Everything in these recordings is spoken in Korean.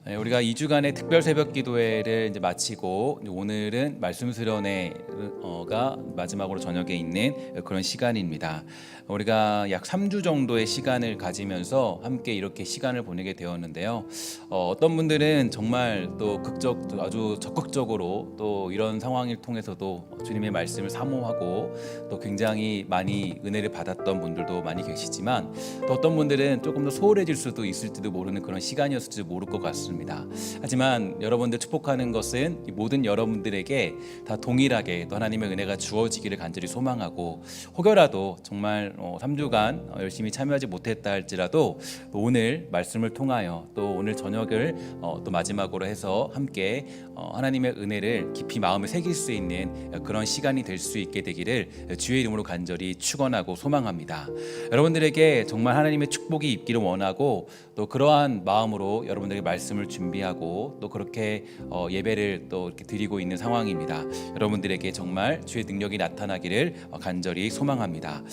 우리가 2주간의 특별 새벽 기도회를 이제 마치고 오늘은 말씀 수련회가 마지막으로 저녁에 있는 그런 시간입니다. 우리가 약 3주 정도의 시간을 가지면서 함께 이렇게 시간을 보내게 되었는데요. 어떤 분들은 정말 또 아주 적극적으로 또 이런 상황을 통해서도 주님의 말씀을 사모하고 또 굉장히 많이 은혜를 받았던 분들도 많이 계시지만, 또 어떤 분들은 조금 더 소홀해질 수도 있을지도 모르는 그런 시간이었을지도 모를 것 같습니다. 하지만 여러분들 축복하는 것은 모든 여러분들에게 다 동일하게 또 하나님의 은혜가 주어지기를 간절히 소망하고, 혹여라도 정말 3주간 열심히 참여하지 못했다 할지라도 오늘 말씀을 통하여 또 오늘 저녁을 또 마지막으로 해서 함께 하나님의 은혜를 깊이 마음에 새길 수 있는 그런 시간이 될 수 있게 되기를 주의 이름으로 간절히 축원하고 소망합니다. 여러분들에게 정말 하나님의 축복이 있기를 원하고, 또 그러한 마음으로 여러분들에게 말씀을 준비하고 또 그렇게 예배를 또 이렇게 드리고 있는 상황입니다. 여러분들에게 정말 주의 능력이 나타나기를 간절히 소망합니다.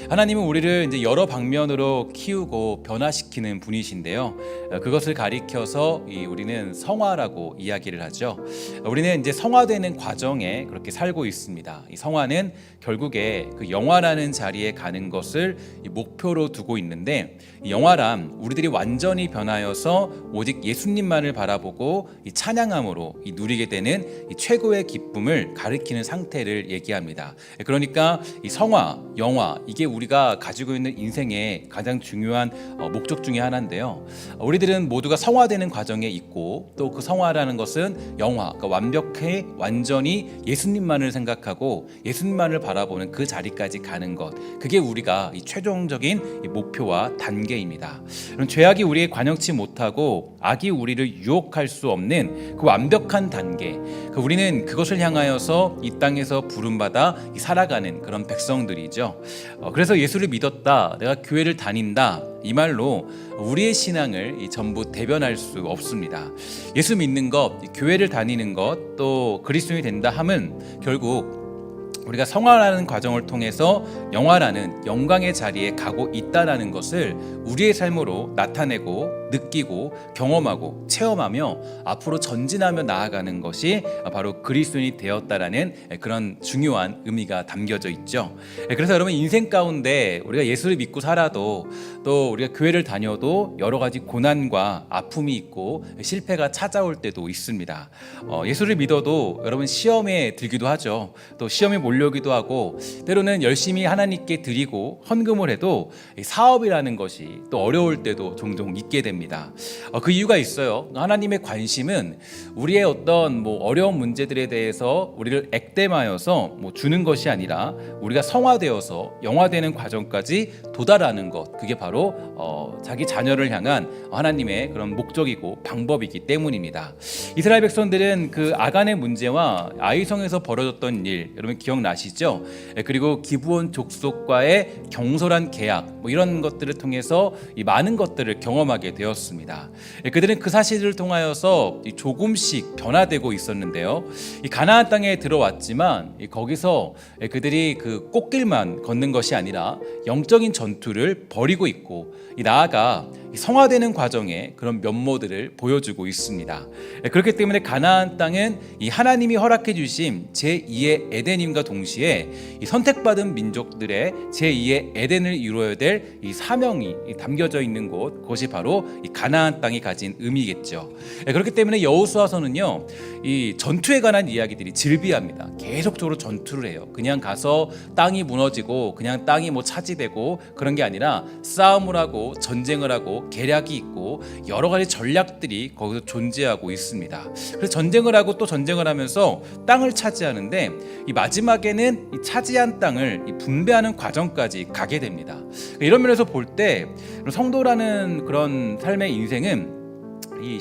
하나님은 우리를 이제 여러 방면으로 키우고 변화시키는 분이신데요. 그것을 가리켜서 우리는 성화라고 이야기를 하죠. 우리는 이제 성화되는 과정에 그렇게 살고 있습니다. 이 성화는 결국에 그 영화라는 자리에 가는 것을 목표로 두고 있는데, 이 영화란 우리들이 완전히 변하여서 오직 예수님만을 바라보고 이 찬양함으로 누리게 되는 이 최고의 기쁨을 가리키는 상태를 얘기합니다. 그러니까 이 성화, 영화, 이게 우리가 가지고 있는 인생의 가장 중요한 목적 중에 하나인데요. 우리들은 모두가 성화되는 과정에 있고, 또 그 성화라는 것은 영화, 그러니까 완벽히 완전히 예수님만을 생각하고 예수님만을 바라보는 그 자리까지 가는 것, 그게 우리가 이 최종적인 이 목표와 단계입니다. 죄악이 우리에 관여치 못하고 악이 우리를 유혹할 수 없는 그 완벽한 단계, 우리는 그것을 향하여서 이 땅에서 부름받아 살아가는 그런 백성들이죠. 그래서 예수를 믿었다, 내가 교회를 다닌다, 이 말로 우리의 신앙을 전부 대변할 수 없습니다. 예수 믿는 것, 교회를 다니는 것, 또 그리스도인이 된다 함은 결국 우리가 성화라는 과정을 통해서 영화라는 영광의 자리에 가고 있다라는 것을 우리의 삶으로 나타내고 느끼고 경험하고 체험하며 앞으로 전진하며 나아가는 것이 바로 그리스도인이 되었다라는 그런 중요한 의미가 담겨져 있죠. 그래서 여러분, 인생 가운데 우리가 예수를 믿고 살아도, 또 우리가 교회를 다녀도 여러 가지 고난과 아픔이 있고 실패가 찾아올 때도 있습니다. 예수를 믿어도 여러분 시험에 들기도 하죠. 또 시험에 몰려오기도 하고, 때로는 열심히 하나님께 드리고 헌금을 해도 사업이라는 것이 또 어려울 때도 종종 있게 됩니다. 그 이유가 있어요. 하나님의 관심은 우리의 어떤 어려운 문제들에 대해서 우리를 액땜하여서 주는 것이 아니라 우리가 성화되어서 영화되는 과정까지 도달하는 것, 그게 바로 자기 자녀를 향한 하나님의 그런 목적이고 방법이기 때문입니다. 이스라엘 백성들은 그 아간의 문제와 아이성에서 벌어졌던 일 여러분 기억나시죠? 그리고 기브온 족속과의 경솔한 계약, 이런 것들을 통해서 이 많은 것들을 경험하게 되었습니다. 그들은 그 사실을 통하여서 조금씩 변화되고 있었는데요. 이 가나안 땅에 들어왔지만 거기서 그들이 그 꽃길만 걷는 것이 아니라 영적인 전투를 벌이고 있고, 나아가 성화되는 과정에 그런 면모들을 보여주고 있습니다. 그렇기 때문에 가나안 땅은 이 하나님이 허락해 주신 제2의 에덴임과 동시에 이 선택받은 민족들의 제2의 에덴을 이루어야 될 이 사명이 담겨져 있는 곳, 그것이 바로 이 가나안 땅이 가진 의미겠죠. 그렇기 때문에 여호수아서는요, 이 전투에 관한 이야기들이 즐비합니다. 계속적으로 전투를 해요. 그냥 가서 땅이 무너지고 그냥 땅이 차지되고 그런 게 아니라 싸움을 하고 전쟁을 하고 계략이 있고 여러 가지 전략들이 거기서 존재하고 있습니다. 그래서 전쟁을 하고 또 전쟁을 하면서 땅을 차지하는데, 이 마지막에는 이 차지한 땅을 이 분배하는 과정까지 가게 됩니다. 이런 면에서 볼 때 성도라는 그런 삶의 인생은 이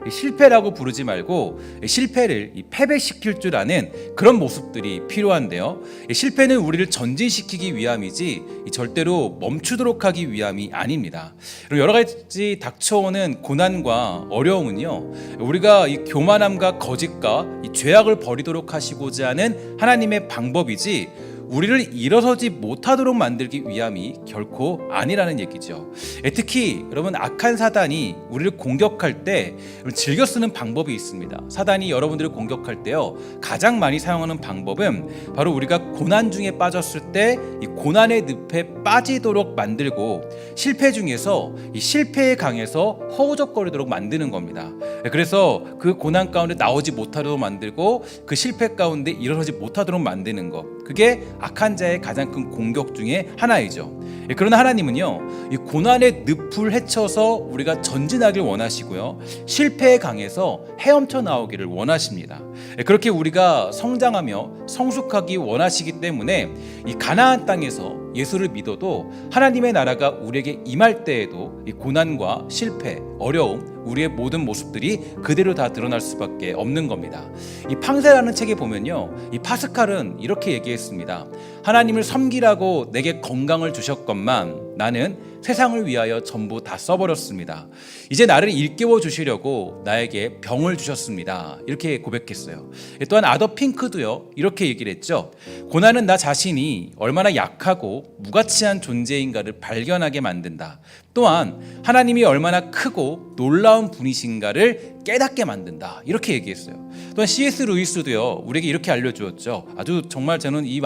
실패라고 부르지 말고 실패를 패배시킬 줄 아는 그런 모습들이 필요한데요. 실패는 우리를 전진시키기 위함이지 절대로 멈추도록 하기 위함이 아닙니다. 여러 가지 닥쳐오는 고난과 어려움은요, 우리가 이 교만함과 거짓과 이 죄악을 버리도록 하시고자 하는 하나님의 방법이지 우리를 일어서지 못하도록 만들기 위함이 결코 아니라는 얘기죠. 특히 여러분, 악한 사단이 우리를 공격할 때 즐겨 쓰는 방법이 있습니다. 사단이 여러분들을 공격할 때요, 가장 많이 사용하는 방법은 바로 우리가 고난 중에 빠졌을 때 이 고난의 늪에 빠지도록 만들고, 실패 중에서 이 실패의 강에서 허우적거리도록 만드는 겁니다. 그래서 그 고난 가운데 나오지 못하도록 만들고, 그 실패 가운데 일어서지 못하도록 만드는 것, 그게 악한 자의 가장 큰 공격 중에 하나이죠. 그러나 하나님은요, 이 고난의 늪을 헤쳐서 우리가 전진하길 원하시고요, 실패의 강에서 헤엄쳐 나오기를 원하십니다. 그렇게 우리가 성장하며 성숙하기 원하시기 때문에 이 가나안 땅에서 예수를 믿어도 하나님의 나라가 우리에게 임할 때에도 이 고난과 실패, 어려움, 우리의 모든 모습들이 그대로 다 드러날 수밖에 없는 겁니다. 이 팡세라는 책에 보면요, 이 파스칼은 이렇게 얘기했습니다. 하나님을 섬기라고 내게 건강을 주셨건만 나는 세상을 위하여 전부 다 써버렸습니다. 이제 나를 일깨워 주시려고 나에게 병을 주셨습니다. 이렇게 고백했어요. 또한 아더 핑크도요, 이렇게 얘기를 했죠. 고난은 나 자신이 얼마나 약하고 무가치한 존재인가를 발견하게 만든다. 또한 하나님이 얼마나 크고 놀라운 분이신가를 깨닫게 만든다. 이렇게 얘기했어요. 또한 C.S. 루이스도요, 우리에게 이렇게 알려주었죠. 아주 정말 저는 이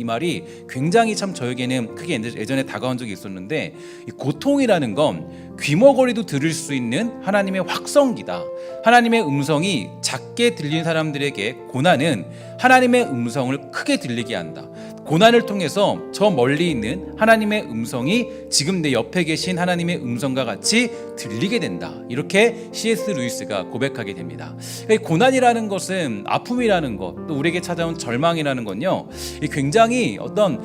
말이 굉장히 참 저에게는 크게 예전에 다가온 적이 있었는데, 이 고통이라는 건 귀머거리도 들을 수 있는 하나님의 확성기다. 하나님의 음성이 작게 들리는 사람들에게 고난은 하나님의 음성을 크게 들리게 한다. 고난을 통해서 저 멀리 있는 하나님의 음성이 지금 내 옆에 계신 하나님의 음성과 같이 들리게 된다. 이렇게 C.S. 루이스가 고백하게 됩니다. 고난이라는 것은, 아픔이라는 것, 또 우리에게 찾아온 절망이라는 건요, 굉장히 어떤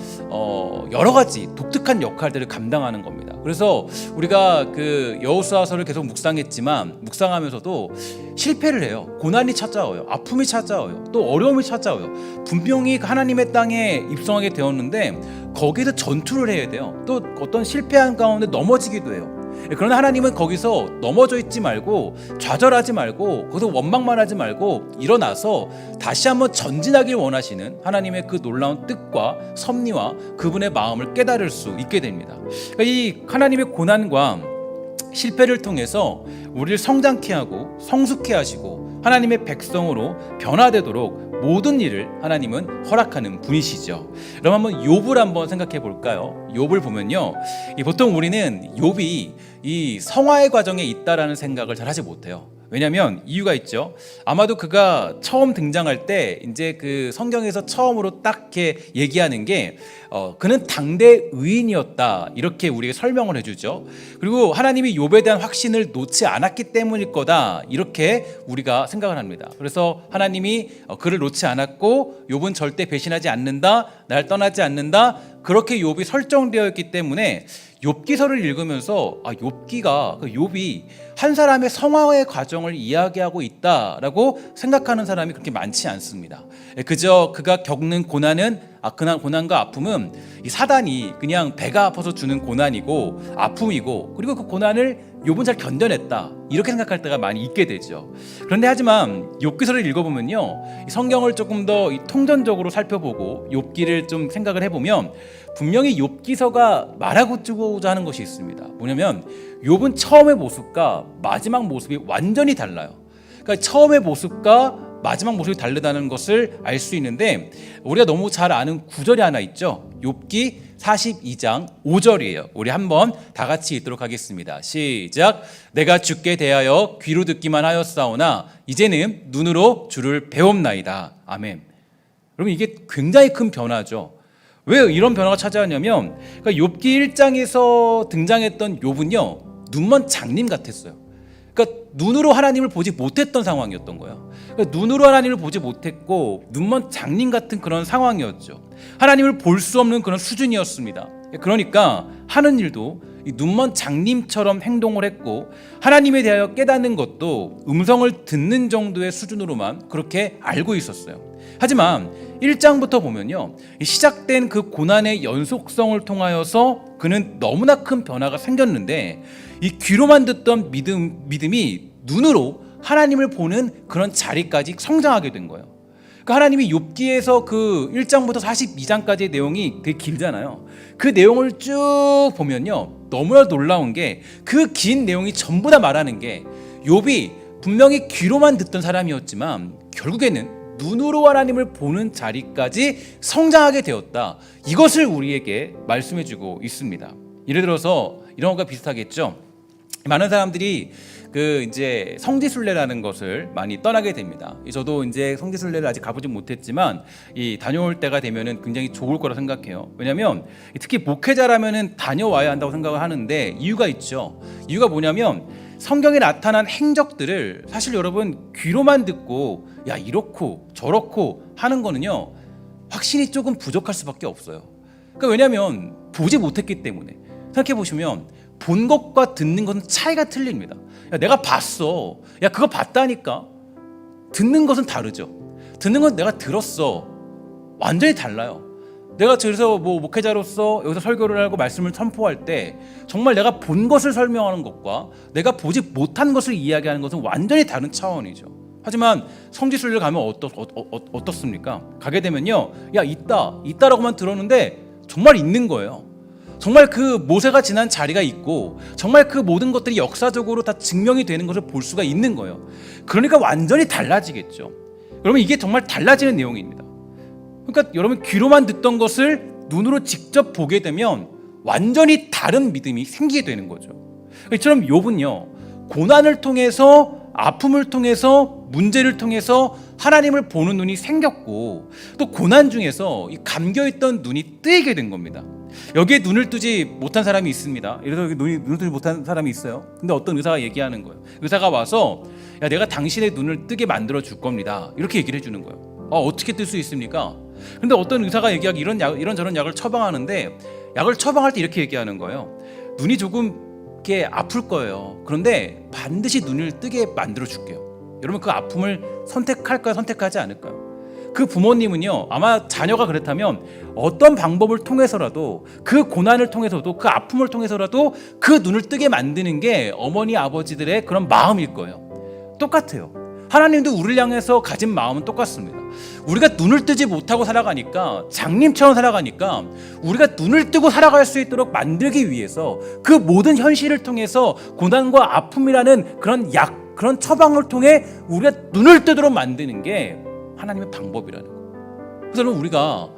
여러 가지 독특한 역할들을 감당하는 겁니다. 그래서 우리가 그 여호수아서를 계속 묵상하면서도 실패를 해요. 고난이 찾아와요. 아픔이 찾아와요. 또 어려움이 찾아와요. 분명히 하나님의 땅에 입성하게 되었는데 거기서 전투를 해야 돼요. 또 어떤 실패한 가운데 넘어지기도 해요. 그러나 하나님은 거기서 넘어져 있지 말고, 좌절하지 말고, 거기서 원망만 하지 말고 일어나서 다시 한번 전진하길 원하시는 하나님의 그 놀라운 뜻과 섭리와 그분의 마음을 깨달을 수 있게 됩니다. 그러니까 이 하나님의 고난과 실패를 통해서 우리를 성장케 하고 성숙케 하시고 하나님의 백성으로 변화되도록 모든 일을 하나님은 허락하는 분이시죠. 그럼 한번 욥을 한번 생각해 볼까요? 욥을 보면요, 보통 우리는 욥이 이 성화의 과정에 있다라는 생각을 잘 하지 못해요. 왜냐하면 이유가 있죠. 아마도 그가 처음 등장할 때 이제 그 성경에서 처음으로 딱 이렇게 얘기하는 게 그는 당대 의인이었다, 이렇게 우리에게 설명을 해주죠. 그리고 하나님이 욥에 대한 확신을 놓지 않았기 때문일 거다, 이렇게 우리가 생각을 합니다. 그래서 하나님이 그를 놓지 않았고 욥은 절대 배신하지 않는다, 날 떠나지 않는다, 그렇게 욥이 설정되어 있기 때문에 욥기서를 읽으면서 욥이 한 사람의 성화의 과정을 이야기하고 있다라고 생각하는 사람이 그렇게 많지 않습니다. 그저 그가 겪는 고난과 아픔은 이 사단이 그냥 배가 아파서 주는 고난이고 아픔이고, 그리고 그 고난을 욥은 잘 견뎌냈다, 이렇게 생각할 때가 많이 있게 되죠. 그런데 하지만 욥기서를 읽어보면요, 성경을 조금 더 통전적으로 살펴보고 욥기를 좀 생각을 해보면 분명히 욥기서가 말하고자 하는 것이 있습니다. 뭐냐면 욥은 처음의 모습과 마지막 모습이 완전히 달라요. 그러니까 처음의 모습과 마지막 모습이 다르다는 것을 알 수 있는데, 우리가 너무 잘 아는 구절이 하나 있죠. 욥기 42장 5절이에요. 우리 한번 다 같이 읽도록 하겠습니다. 시작. 내가 주께 대하여 귀로 듣기만 하였사오나 이제는 눈으로 주를 배웁나이다. 아멘. 여러분, 이게 굉장히 큰 변화죠. 왜 이런 변화가 찾아왔냐면, 그러니까 욥기 1장에서 등장했던 욥은요, 눈먼 장님 같았어요. 그러니까 눈으로 하나님을 보지 못했던 상황이었던 거예요. 그러니까 눈으로 하나님을 보지 못했고 눈먼 장님 같은 그런 상황이었죠. 하나님을 볼 수 없는 그런 수준이었습니다. 그러니까 하는 일도 이 눈먼 장님처럼 행동을 했고, 하나님에 대하여 깨닫는 것도 음성을 듣는 정도의 수준으로만 그렇게 알고 있었어요. 하지만 1장부터 보면요, 시작된 그 고난의 연속성을 통하여서 그는 너무나 큰 변화가 생겼는데, 이 귀로만 듣던 믿음이 눈으로 하나님을 보는 그런 자리까지 성장하게 된 거예요. 그 하나님이 욥기에서 그 1장부터 42장까지의 내용이 되게 길잖아요. 그 내용을 쭉 보면요, 너무나 놀라운 게 그 긴 내용이 전부 다 말하는 게 욥이 분명히 귀로만 듣던 사람이었지만 결국에는 눈으로 하나님을 보는 자리까지 성장하게 되었다. 이것을 우리에게 말씀해주고 있습니다. 예를 들어서 이런 것과 비슷하겠죠. 많은 사람들이 그 이제 성지순례라는 것을 많이 떠나게 됩니다. 저도 이제 성지순례를 아직 가보진 못했지만 이 다녀올 때가 되면은 굉장히 좋을 거라 생각해요. 왜냐하면 특히 목회자라면은 다녀와야 한다고 생각을 하는데 이유가 있죠. 이유가 뭐냐면 성경에 나타난 행적들을 사실 여러분 귀로만 듣고 야 이렇고 저렇고 하는 거는요 확신이 조금 부족할 수밖에 없어요. 그러니까 왜냐하면 보지 못했기 때문에. 생각해 보시면 본 것과 듣는 것은 차이가 틀립니다. 야, 내가 봤어. 야 그거 봤다니까. 듣는 것은 다르죠. 듣는 건 내가 들었어. 완전히 달라요. 내가 그래서 뭐 목회자로서 여기서 설교를 하고 말씀을 선포할 때 정말 내가 본 것을 설명하는 것과 내가 보지 못한 것을 이야기하는 것은 완전히 다른 차원이죠. 하지만 성지순례를 가면 어떻습니까? 가게 되면요, 야 있다라고만 들었는데 정말 있는 거예요. 정말 그 모세가 지난 자리가 있고 정말 그 모든 것들이 역사적으로 다 증명이 되는 것을 볼 수가 있는 거예요. 그러니까 완전히 달라지겠죠. 여러분 이게 정말 달라지는 내용입니다. 그러니까 여러분 귀로만 듣던 것을 눈으로 직접 보게 되면 완전히 다른 믿음이 생기게 되는 거죠. 이처럼 욥은요 고난을 통해서 아픔을 통해서 문제를 통해서 하나님을 보는 눈이 생겼고 또 고난 중에서 이 감겨있던 눈이 뜨이게 된 겁니다. 여기에 눈을 뜨지 못한 사람이 있습니다. 예를 들어 눈을 뜨지 못한 사람이 있어요. 근데 어떤 의사가 얘기하는 거예요. 의사가 와서 야 내가 당신의 눈을 뜨게 만들어 줄 겁니다. 이렇게 얘기를 해주는 거예요. 어떻게 뜰 수 있습니까? 근데 어떤 의사가 얘기하기 이런저런 약을 처방하는데 약을 처방할 때 이렇게 얘기하는 거예요. 눈이 조금 이렇게 아플 거예요. 그런데 반드시 눈을 뜨게 만들어 줄게요. 여러분 그 아픔을 선택할까요? 선택하지 않을까요? 그 부모님은요 아마 자녀가 그렇다면 어떤 방법을 통해서라도 그 고난을 통해서도 그 아픔을 통해서라도 그 눈을 뜨게 만드는 게 어머니 아버지들의 그런 마음일 거예요. 똑같아요. 하나님도 우리를 향해서 가진 마음은 똑같습니다. 우리가 눈을 뜨지 못하고 살아가니까 장님처럼 살아가니까 우리가 눈을 뜨고 살아갈 수 있도록 만들기 위해서 그 모든 현실을 통해서 고난과 아픔이라는 그런 처방을 통해 우리가 눈을 뜨도록 만드는 게 하나님의 방법이라는 거예요. 그래서 여러분 우리가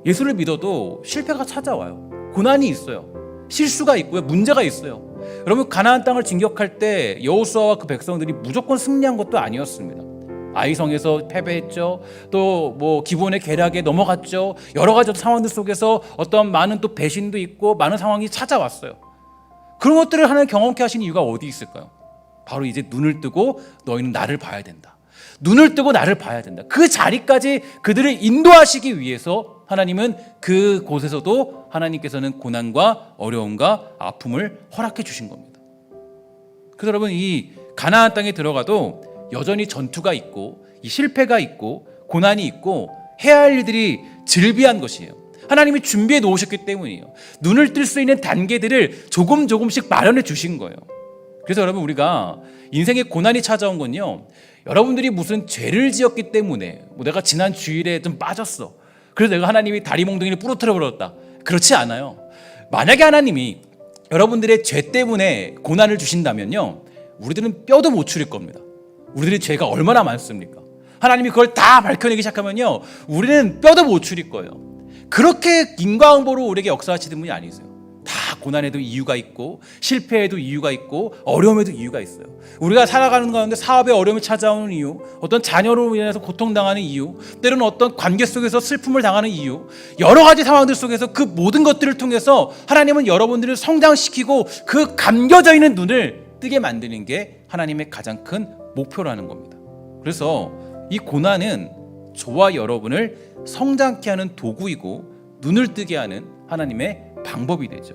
예수를 믿어도 실패가 찾아와요. 고난이 있어요. 실수가 있고요. 문제가 있어요. 여러분 가나안 땅을 진격할 때 여호수아와 그 백성들이 무조건 승리한 것도 아니었습니다. 아이성에서 패배했죠. 또 뭐 기본의 계략에 넘어갔죠. 여러 가지 상황들 속에서 어떤 많은 또 배신도 있고 많은 상황이 찾아왔어요. 그런 것들을 하나님 경험케 하신 이유가 어디 있을까요? 바로 이제 눈을 뜨고 너희는 나를 봐야 된다. 눈을 뜨고 나를 봐야 된다. 그 자리까지 그들을 인도하시기 위해서 하나님은 그곳에서도 하나님께서는 고난과 어려움과 아픔을 허락해 주신 겁니다. 그래서 여러분 이 가나안 땅에 들어가도 여전히 전투가 있고 이 실패가 있고 고난이 있고 해야 할 일들이 즐비한 것이에요. 하나님이 준비해 놓으셨기 때문이에요. 눈을 뜰 수 있는 단계들을 조금씩 마련해 주신 거예요. 그래서 여러분 우리가 인생에 고난이 찾아온 건요 여러분들이 무슨 죄를 지었기 때문에 내가 지난 주일에 좀 빠졌어 그래서 내가 하나님이 다리 몽둥이를 부러뜨려 버렸다 그렇지 않아요. 만약에 하나님이 여러분들의 죄 때문에 고난을 주신다면요 우리들은 뼈도 못 추릴 겁니다. 우리들의 죄가 얼마나 많습니까? 하나님이 그걸 다 밝혀내기 시작하면요 우리는 뼈도 못 추릴 거예요. 그렇게 인과응보로 우리에게 역사하시는 분이 아니세요. 다 고난에도 이유가 있고 실패에도 이유가 있고 어려움에도 이유가 있어요. 우리가 살아가는 가운데 사업에 어려움이 찾아오는 이유, 어떤 자녀로 인해서 고통당하는 이유, 때로는 어떤 관계 속에서 슬픔을 당하는 이유, 여러 가지 상황들 속에서 그 모든 것들을 통해서 하나님은 여러분들을 성장시키고 그 감겨져 있는 눈을 뜨게 만드는 게 하나님의 가장 큰 목표라는 겁니다. 그래서 이 고난은 저와 여러분을 성장케 하는 도구이고 눈을 뜨게 하는 하나님의 방법이 되죠.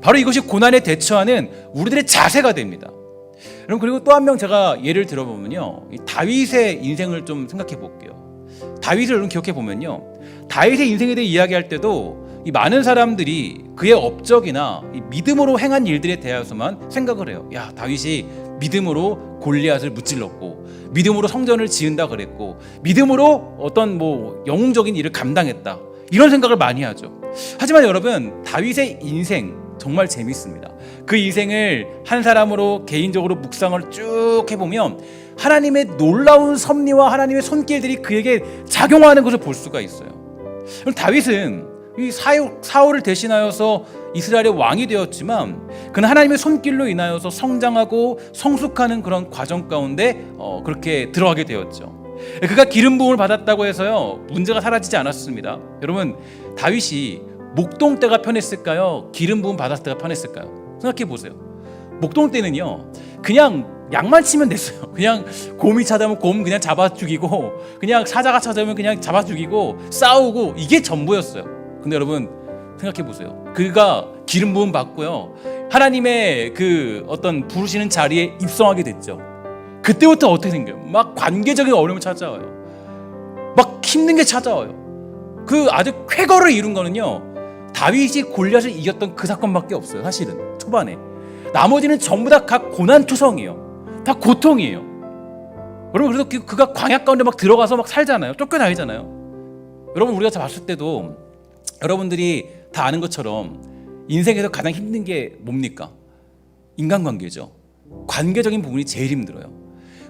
바로 이것이 고난에 대처하는 우리들의 자세가 됩니다. 여러분 그리고 또 한 명 제가 예를 들어보면요 이 다윗의 인생을 좀 생각해 볼게요. 다윗을 여러분 기억해 보면요 다윗의 인생에 대해 이야기할 때도 이 많은 사람들이 그의 업적이나 이 믿음으로 행한 일들에 대해서만 생각을 해요. 야 다윗이 믿음으로 골리앗을 무찔렀고, 믿음으로 성전을 지은다 그랬고, 믿음으로 어떤 영웅적인 일을 감당했다, 이런 생각을 많이 하죠. 하지만 여러분, 다윗의 인생 정말 재밌습니다. 그 인생을 한 사람으로 개인적으로 묵상을 쭉 해보면 하나님의 놀라운 섭리와 하나님의 손길들이 그에게 작용하는 것을 볼 수가 있어요. 그럼 다윗은 이 사울을 대신하여서 이스라엘의 왕이 되었지만 그는 하나님의 손길로 인하여서 성장하고 성숙하는 그런 과정 가운데 그렇게 들어가게 되었죠. 그가 기름 부음을 받았다고 해서요 문제가 사라지지 않았습니다. 여러분, 다윗이 목동 때가 편했을까요? 기름 부음 받았을 때가 편했을까요? 생각해 보세요. 목동 때는요 그냥 양만 치면 됐어요. 그냥 곰이 찾아오면 곰 그냥 잡아 죽이고, 그냥 사자가 찾아오면 그냥 잡아 죽이고, 싸우고, 이게 전부였어요. 근데 여러분 생각해 보세요. 그가 기름 부음 받고요 하나님의 그 어떤 부르시는 자리에 입성하게 됐죠. 그때부터 어떻게 생겨요? 막 관계적인 어려움을 찾아와요. 막 힘든 게 찾아와요. 그 아주 쾌거를 이룬 거는요 다윗이 골리앗을 이겼던 그 사건밖에 없어요. 사실은 초반에 나머지는 전부 다 각 고난투성이에요. 다 고통이에요. 여러분, 그래서 그가 광야 가운데 막 들어가서 막 살잖아요. 쫓겨다니잖아요. 여러분, 우리가 봤을 때도 여러분들이 다 아는 것처럼 인생에서 가장 힘든 게 뭡니까? 인간관계죠. 관계적인 부분이 제일 힘들어요.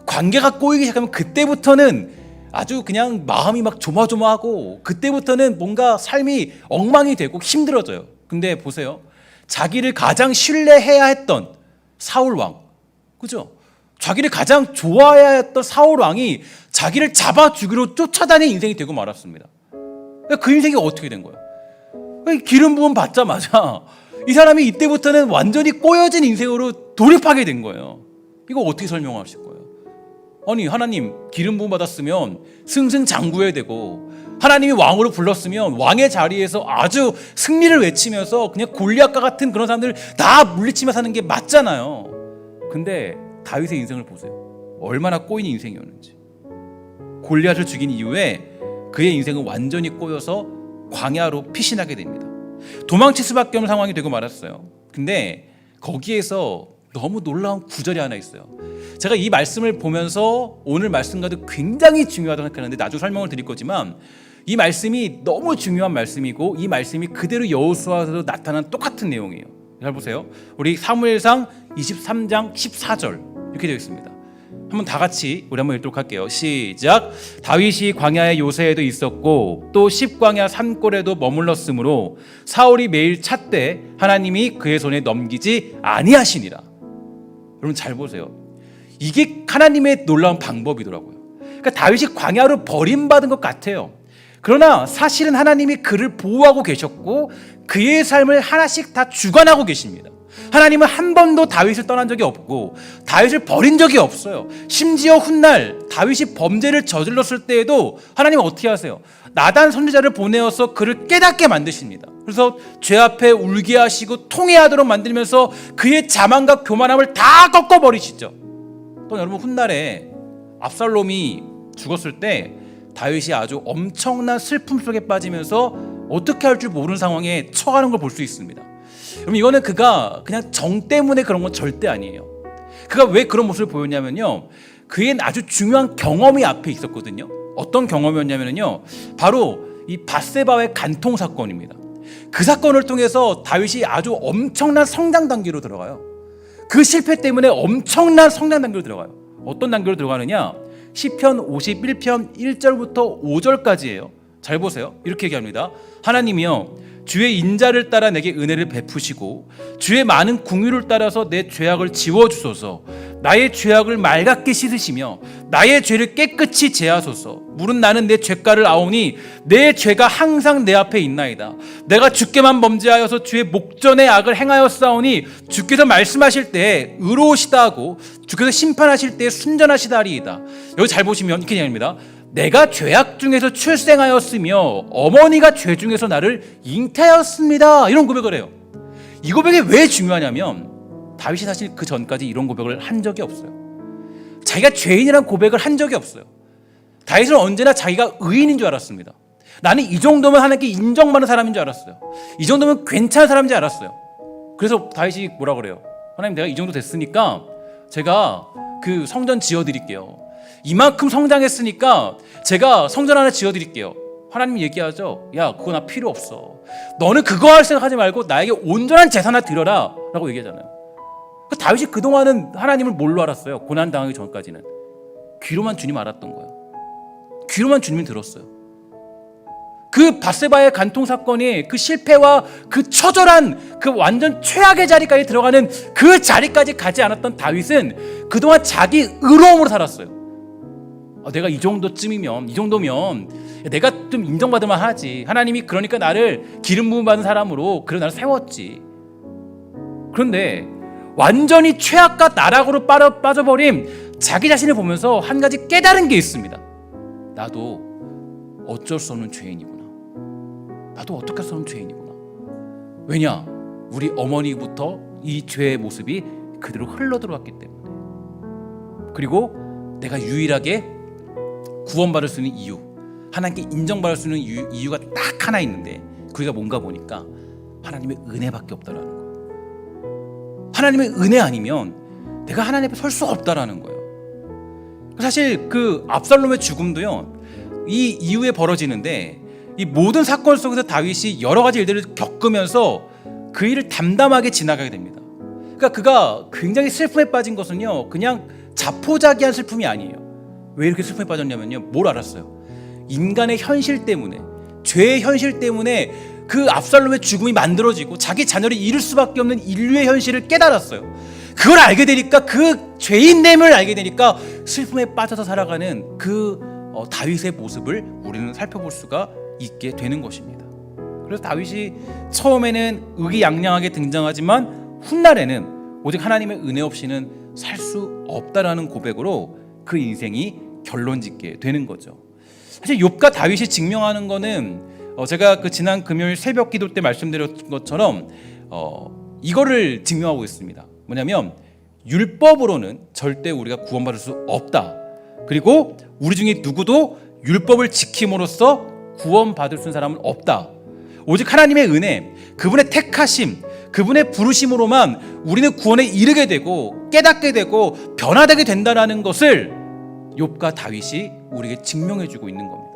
관계가 꼬이기 시작하면 그때부터는 아주 그냥 마음이 막 조마조마하고, 그때부터는 뭔가 삶이 엉망이 되고 힘들어져요. 근데 보세요, 자기를 가장 신뢰해야 했던 사울 왕, 그죠? 자기를 가장 좋아해야 했던 사울 왕이 자기를 잡아 죽이러 쫓아다니는 인생이 되고 말았습니다. 그 인생이 어떻게 된 거예요? 기름 부음 받자마자 이 사람이 이때부터는 완전히 꼬여진 인생으로 돌입하게 된 거예요. 이거 어떻게 설명하실 거예요? 아니, 하나님 기름 부음 받았으면 승승장구해야 되고, 하나님이 왕으로 불렀으면 왕의 자리에서 아주 승리를 외치면서 그냥 골리앗과 같은 그런 사람들을 다 물리치며 사는 게 맞잖아요. 근데 다윗의 인생을 보세요. 얼마나 꼬인 인생이었는지. 골리앗을 죽인 이후에 그의 인생은 완전히 꼬여서 광야로 피신하게 됩니다. 도망칠 수밖에 없는 상황이 되고 말았어요. 근데 거기에서 너무 놀라운 구절이 하나 있어요. 제가 이 말씀을 보면서 오늘 말씀과도 굉장히 중요하다고 생각하는데 나중에 설명을 드릴 거지만, 이 말씀이 너무 중요한 말씀이고 이 말씀이 그대로 여호수아에서도 나타난 똑같은 내용이에요. 잘 보세요. 우리 사무엘상 23장 14절 이렇게 되어 있습니다. 한번 다 같이 우리 한번 읽도록 할게요. 시작. 다윗이 광야의 요새에도 있었고 또 십광야 산골에도 머물렀으므로 사울이 매일 찾되 하나님이 그의 손에 넘기지 아니하시니라. 여러분 잘 보세요. 이게 하나님의 놀라운 방법이더라고요. 그러니까 다윗이 광야로 버림받은 것 같아요. 그러나 사실은 하나님이 그를 보호하고 계셨고 그의 삶을 하나씩 다 주관하고 계십니다. 하나님은 한 번도 다윗을 떠난 적이 없고 다윗을 버린 적이 없어요. 심지어 훗날 다윗이 범죄를 저질렀을 때에도 하나님은 어떻게 하세요? 나단 선지자를 보내어서 그를 깨닫게 만드십니다. 그래서 죄 앞에 울게 하시고 통회하도록 만들면서 그의 자만과 교만함을 다 꺾어버리시죠. 또 여러분, 훗날에 압살롬이 죽었을 때 다윗이 아주 엄청난 슬픔 속에 빠지면서 어떻게 할 줄 모르는 상황에 처하는 걸 볼 수 있습니다. 그럼 이거는 그가 그냥 정 때문에 그런 건 절대 아니에요. 그가 왜 그런 모습을 보였냐면요, 그의 아주 중요한 경험이 앞에 있었거든요. 어떤 경험이었냐면요, 바로 이 밧세바의 간통 사건입니다. 그 사건을 통해서 다윗이 아주 엄청난 성장 단계로 들어가요. 그 실패 때문에 엄청난 성장 단계로 들어가요. 어떤 단계로 들어가느냐? 시편 51편 1절부터 5절까지예요. 잘 보세요. 이렇게 얘기합니다. 하나님이여, 주의 인자를 따라 내게 은혜를 베푸시고 주의 많은 궁유를 따라서 내 죄악을 지워주소서. 나의 죄악을 맑게 씻으시며 나의 죄를 깨끗이 제하소서. 물은 나는 내 죄가를 아오니 내 죄가 항상 내 앞에 있나이다. 내가 주께만 범죄하여서 주의 목전의 악을 행하였사오니 주께서 말씀하실 때에 의로우시다 하고 주께서 심판하실 때에 순전하시다 하리이다. 여기 잘 보시면 이렇게 얘기합니다. 내가 죄악 중에서 출생하였으며 어머니가 죄 중에서 나를 잉태하였습니다. 이런 고백을 해요. 이 고백이 왜 중요하냐면 다윗이 사실 그 전까지 이런 고백을 한 적이 없어요. 자기가 죄인이라는 고백을 한 적이 없어요. 다윗은 언제나 자기가 의인인 줄 알았습니다. 나는 이 정도면 하나님께 인정받는 사람인 줄 알았어요. 이 정도면 괜찮은 사람인 줄 알았어요. 그래서 다윗이 뭐라 그래요? 하나님, 내가 이 정도 됐으니까 제가 그 성전 지어드릴게요. 이만큼 성장했으니까 제가 성전 하나 지어드릴게요. 하나님 얘기하죠. 야, 그거 나 필요 없어. 너는 그거 할 생각하지 말고 나에게 온전한 재산 하나 드려라 라고 얘기하잖아요. 다윗이 그동안은 하나님을 뭘로 알았어요? 고난당하기 전까지는 귀로만 주님 알았던 거예요. 귀로만 주님이 들었어요. 그 밧세바의 간통 사건이 그 실패와 그 처절한 그 완전 최악의 자리까지 들어가는 그 자리까지 가지 않았던 다윗은 그동안 자기 의로움으로 살았어요. 내가 이 정도쯤이면, 이 정도면 내가 좀 인정받을만 하지. 하나님이 그러니까 나를 기름 부음 받은 사람으로 그래 나를 세웠지. 그런데 완전히 최악과 나락으로 빠져버린 자기 자신을 보면서 한 가지 깨달은 게 있습니다. 나도 어쩔 수 없는 죄인이구나. 나도 어떻게 할 수 없는 죄인이구나. 왜냐? 우리 어머니부터 이 죄의 모습이 그대로 흘러들어왔기 때문에. 그리고 내가 유일하게 구원받을 수 있는 이유, 하나님께 인정받을 수 있는 이유가 딱 하나 있는데 그게 뭔가 보니까 하나님의 은혜밖에 없다라는 거예요. 하나님의 은혜 아니면 내가 하나님 앞에 설 수 없다라는 거예요. 사실 그 압살롬의 죽음도요, 이 이후에 벌어지는데 이 모든 사건 속에서 다윗이 여러 가지 일들을 겪으면서 그 일을 담담하게 지나가게 됩니다. 그러니까 그가 굉장히 슬픔에 빠진 것은요, 그냥 자포자기한 슬픔이 아니에요. 왜 이렇게 슬픔에 빠졌냐면요, 뭘 알았어요? 인간의 현실 때문에, 죄의 현실 때문에 그 압살롬의 죽음이 만들어지고 자기 자녀를 잃을 수밖에 없는 인류의 현실을 깨달았어요. 그걸 알게 되니까, 그 죄인됨을 알게 되니까 슬픔에 빠져서 살아가는 그 다윗의 모습을 우리는 살펴볼 수가 있게 되는 것입니다. 그래서 다윗이 처음에는 의기양양하게 등장하지만 훗날에는 오직 하나님의 은혜 없이는 살 수 없다라는 고백으로 그 인생이 결론짓게 되는 거죠. 사실 욥과 다윗이 증명하는 거는 제가 그 지난 금요일 새벽 기도 때 말씀드렸던 것처럼 이거를 증명하고 있습니다. 뭐냐면 율법으로는 절대 우리가 구원받을 수 없다. 그리고 우리 중에 누구도 율법을 지킴으로써 구원받을 수 있는 사람은 없다. 오직 하나님의 은혜, 그분의 택하심, 그분의 부르심으로만 우리는 구원에 이르게 되고 깨닫게 되고 변화되게 된다는 것을 욥과 다윗이 우리에게 증명해주고 있는 겁니다.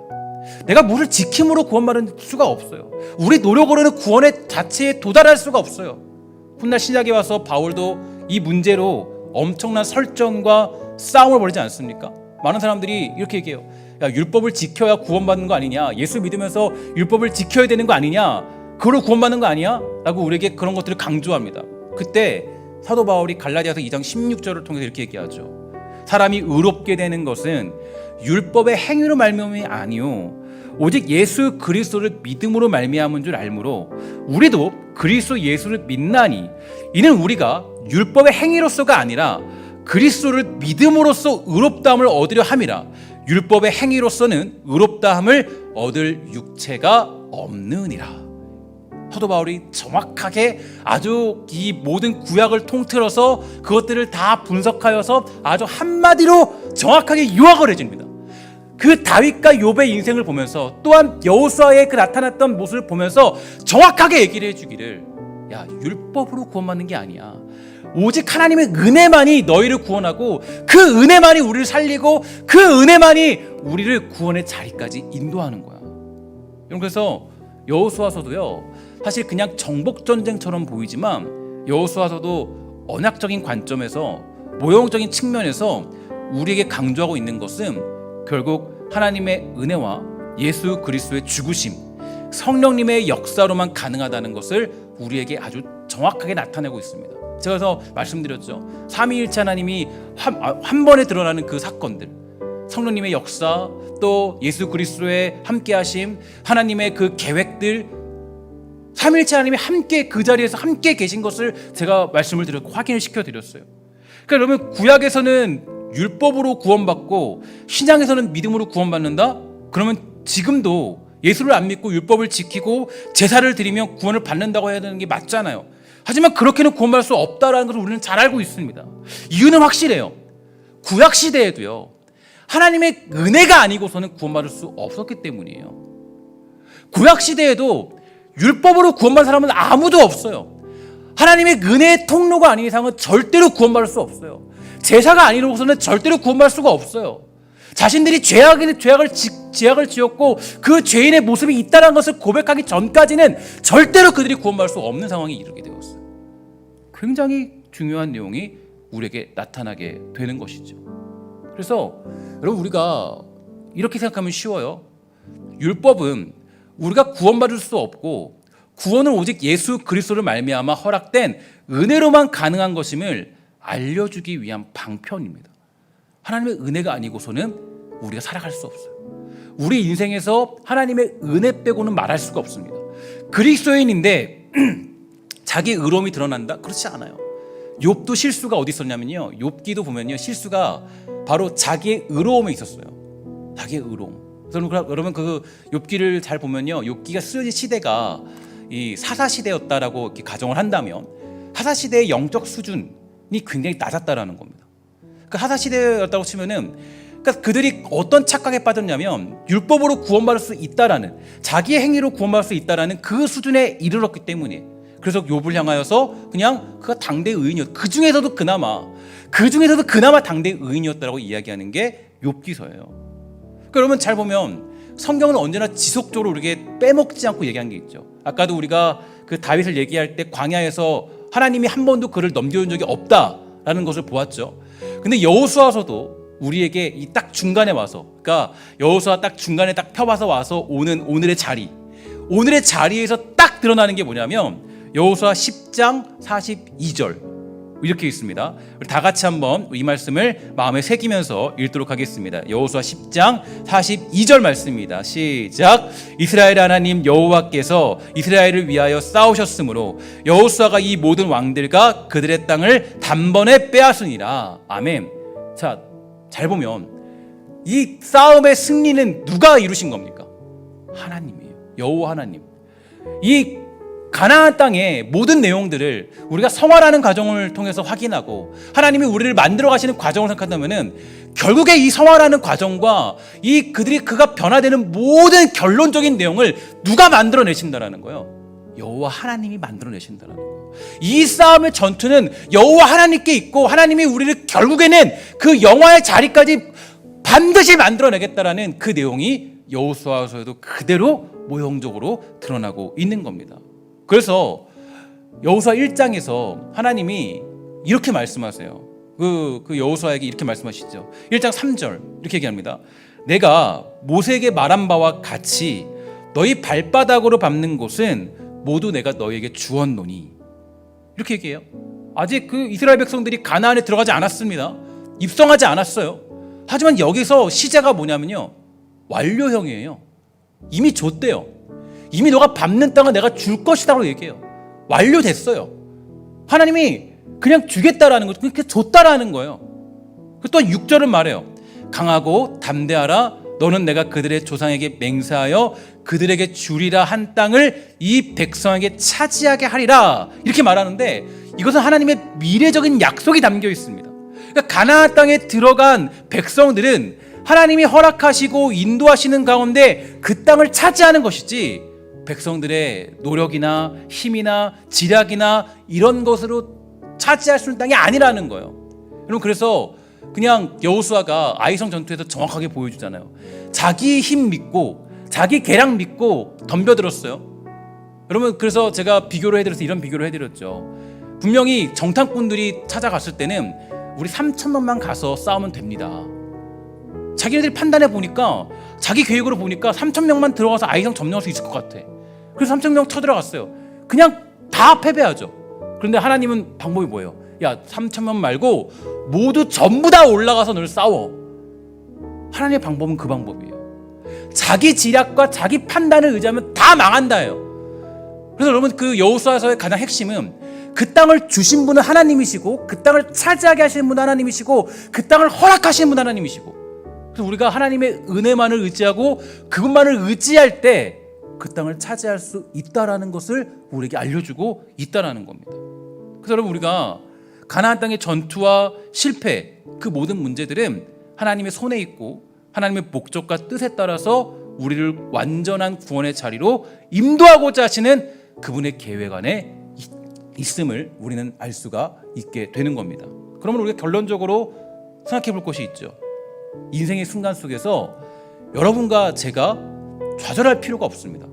내가 무엇을 지킴으로 구원받을 수가 없어요. 우리 노력으로는 구원의 자체에 도달할 수가 없어요. 훗날 신약에 와서 바울도 이 문제로 엄청난 설전과 싸움을 벌이지 않습니까? 많은 사람들이 이렇게 얘기해요. 야, 율법을 지켜야 구원받는 거 아니냐? 예수 믿으면서 율법을 지켜야 되는 거 아니냐? 그걸로 구원받는 거 아니야? 라고 우리에게 그런 것들을 강조합니다. 그때 사도 바울이 갈라디아서 2장 16절을 통해서 이렇게 얘기하죠. 사람이 의롭게 되는 것은 율법의 행위로 말미암음이 아니요 오직 예수 그리스도를 믿음으로 말미암은 줄 알므로 우리도 그리스도 예수를 믿나니 이는 우리가 율법의 행위로서가 아니라 그리스도를 믿음으로써 의롭다함을 얻으려 함이라. 율법의 행위로서는 의롭다함을 얻을 육체가 없느니라. 사도 바울이 정확하게 아주 이 모든 구약을 통틀어서 그것들을 다 분석하여서 아주 한마디로 정확하게 요약을 해줍니다. 그 다윗과 욥의 인생을 보면서 또한 여호수아의 그 나타났던 모습을 보면서 정확하게 얘기를 해주기를, 야, 율법으로 구원받는 게 아니야. 오직 하나님의 은혜만이 너희를 구원하고 그 은혜만이 우리를 살리고 그 은혜만이 우리를 구원의 자리까지 인도하는 거야. 여러분, 그래서 여호수아서도요, 사실 그냥 정복전쟁처럼 보이지만 여호수아서도 언약적인 관점에서, 모형적인 측면에서 우리에게 강조하고 있는 것은 결국 하나님의 은혜와 예수 그리스도의 죽으심, 성령님의 역사로만 가능하다는 것을 우리에게 아주 정확하게 나타내고 있습니다. 제가 그래서 말씀드렸죠. 삼위일체 하나님이 한 번에 드러나는 그 사건들, 성령님의 역사, 또 예수 그리스도의 함께하심, 하나님의 그 계획들, 삼위일체 하나님이 함께 그 자리에서 함께 계신 것을 제가 말씀을 드렸고 확인을 시켜드렸어요. 그러니까 여러분, 구약에서는 율법으로 구원받고 신약에서는 믿음으로 구원받는다? 그러면 지금도 예수를 안 믿고 율법을 지키고 제사를 드리면 구원을 받는다고 해야 되는 게 맞잖아요. 하지만 그렇게는 구원받을 수 없다는 것을 우리는 잘 알고 있습니다. 이유는 확실해요. 구약 시대에도요, 하나님의 은혜가 아니고서는 구원받을 수 없었기 때문이에요. 구약 시대에도 율법으로 구원받은 사람은 아무도 없어요. 하나님의 은혜의 통로가 아닌 이상은 절대로 구원받을 수 없어요. 제사가 아니로서는 절대로 구원받을 수가 없어요. 자신들이 죄악을 지었고 그 죄인의 모습이 있다는 것을 고백하기 전까지는 절대로 그들이 구원받을 수 없는 상황에 이르게 되었어요. 굉장히 중요한 내용이 우리에게 나타나게 되는 것이죠. 그래서 여러분, 우리가 이렇게 생각하면 쉬워요. 율법은 우리가 구원받을 수 없고 구원은 오직 예수 그리스도를 말미암아 허락된 은혜로만 가능한 것임을 알려주기 위한 방편입니다. 하나님의 은혜가 아니고서는 우리가 살아갈 수 없어요. 우리 인생에서 하나님의 은혜 빼고는 말할 수가 없습니다. 그리스도인인데 자기 의로움이 드러난다? 그렇지 않아요. 욥도 실수가 어디 있었냐면요, 욥기도 보면요, 실수가 바로 자기의 의로움에 있었어요. 자기의 의로움. 여러분, 그 욥기를 잘 보면요, 욥기가 쓰여진 시대가 이 사사 시대였다라고 이렇게 가정을 한다면 사사 시대의 영적 수준이 굉장히 낮았다라는 겁니다. 그 사사 시대였다고 치면은, 그러니까 그들이 어떤 착각에 빠졌냐면 율법으로 구원받을 수 있다라는, 자기의 행위로 구원받을 수 있다라는 그 수준에 이르렀기 때문에, 그래서 욥을 향하여서 그냥 그가 당대의 의인이었, 그 중에서도 그나마 당대의 의인이었다라고 이야기하는 게 욥기서예요. 그러니까 여러분, 잘 보면 성경은 언제나 지속적으로 우리에게 빼먹지 않고 얘기한 게 있죠. 아까도 우리가 그 다윗을 얘기할 때 광야에서 하나님이 한 번도 그를 넘겨준 적이 없다라는 것을 보았죠. 근데 여호수아서도 우리에게 이 딱 중간에 와서, 그러니까 여호수아 딱 중간에 딱 펴봐서 와서 오는 오늘의 자리에서 딱 드러나는 게 뭐냐면 여호수아 10장 42절 이렇게 있습니다. 우리 다 같이 한번 이 말씀을 마음에 새기면서 읽도록 하겠습니다. 여호수아 10장 42절 말씀입니다. 시작. 이스라엘 하나님 여호와께서 이스라엘을 위하여 싸우셨으므로 여호수아가 이 모든 왕들과 그들의 땅을 단번에 빼앗으니라. 아멘. 자, 잘 보면 이 싸움의 승리는 누가 이루신 겁니까? 하나님이에요. 여호와 하나님. 이 가나안 땅의 모든 내용들을 우리가 성화라는 과정을 통해서 확인하고 하나님이 우리를 만들어 가시는 과정을 생각한다면은 결국에 이 성화라는 과정과 그가 변화되는 모든 결론적인 내용을 누가 만들어 내신다라는 거예요. 여호와 하나님이 만들어 내신다라는 거예요. 이 싸움의 전투는 여호와 하나님께 있고 하나님이 우리를 결국에는 그 영화의 자리까지 반드시 만들어 내겠다라는 그 내용이 여호수아서에도 그대로 모형적으로 드러나고 있는 겁니다. 그래서 여호수아 1장에서 하나님이 이렇게 말씀하세요. 그 여호수아에게 이렇게 말씀하시죠. 1장 3절 이렇게 얘기합니다. 내가 모세에게 말한 바와 같이 너희 발바닥으로 밟는 곳은 모두 내가 너희에게 주었노니. 이렇게 얘기해요. 아직 그 이스라엘 백성들이 가나안에 들어가지 않았습니다. 입성하지 않았어요. 하지만 여기서 시제가 뭐냐면요, 완료형이에요. 이미 줬대요. 이미 너가 밟는 땅은 내가 줄 것이다라고 얘기해요. 완료됐어요. 하나님이 그냥 주겠다라는 거죠. 그냥 줬다라는 거예요. 또 6절은 말해요. 강하고 담대하라. 너는 내가 그들의 조상에게 맹세하여 그들에게 주리라 한 땅을 이 백성에게 차지하게 하리라. 이렇게 말하는데 이것은 하나님의 미래적인 약속이 담겨 있습니다. 그러니까 가나안 땅에 들어간 백성들은 하나님이 허락하시고 인도하시는 가운데 그 땅을 차지하는 것이지 백성들의 노력이나 힘이나 지략이나 이런 것으로 차지할 수 있는 땅이 아니라는 거예요. 여러분, 그래서 그냥 여호수아가 아이성 전투에서 정확하게 보여주잖아요. 자기 힘 믿고 자기 계략 믿고 덤벼들었어요. 여러분, 그래서 제가 이런 비교를 해드렸죠. 분명히 정탐꾼들이 찾아갔을 때는 우리 3,000명만 가서 싸우면 됩니다. 자기네들이 판단해 보니까, 자기 계획으로 보니까 3,000명만 들어가서 아이성 점령할 수 있을 것 같아. 그래서 3,000명 쳐들어갔어요. 그냥 다 패배하죠. 그런데 하나님은 방법이 뭐예요? 야, 3,000명 말고 모두 전부 다 올라가서 널 싸워. 하나님의 방법은 그 방법이에요. 자기 지략과 자기 판단을 의지하면 다 망한다예요. 그래서 여러분, 그 여호수아서의 가장 핵심은 그 땅을 주신 분은 하나님이시고 그 땅을 차지하게 하시는 분은 하나님이시고 그 땅을 허락하시는 분은 하나님이시고, 그래서 우리가 하나님의 은혜만을 의지하고 그분만을 의지할 때 그 땅을 차지할 수 있다라는 것을 우리에게 알려주고 있다라는 겁니다. 그래서 여러분, 우리가 가나안 땅의 전투와 실패, 그 모든 문제들은 하나님의 손에 있고 하나님의 목적과 뜻에 따라서 우리를 완전한 구원의 자리로 인도하고자 하시는 그분의 계획 안에 있음을 우리는 알 수가 있게 되는 겁니다. 그러면 우리가 결론적으로 생각해 볼 것이 있죠. 인생의 순간 속에서 여러분과 제가 좌절할 필요가 없습니다.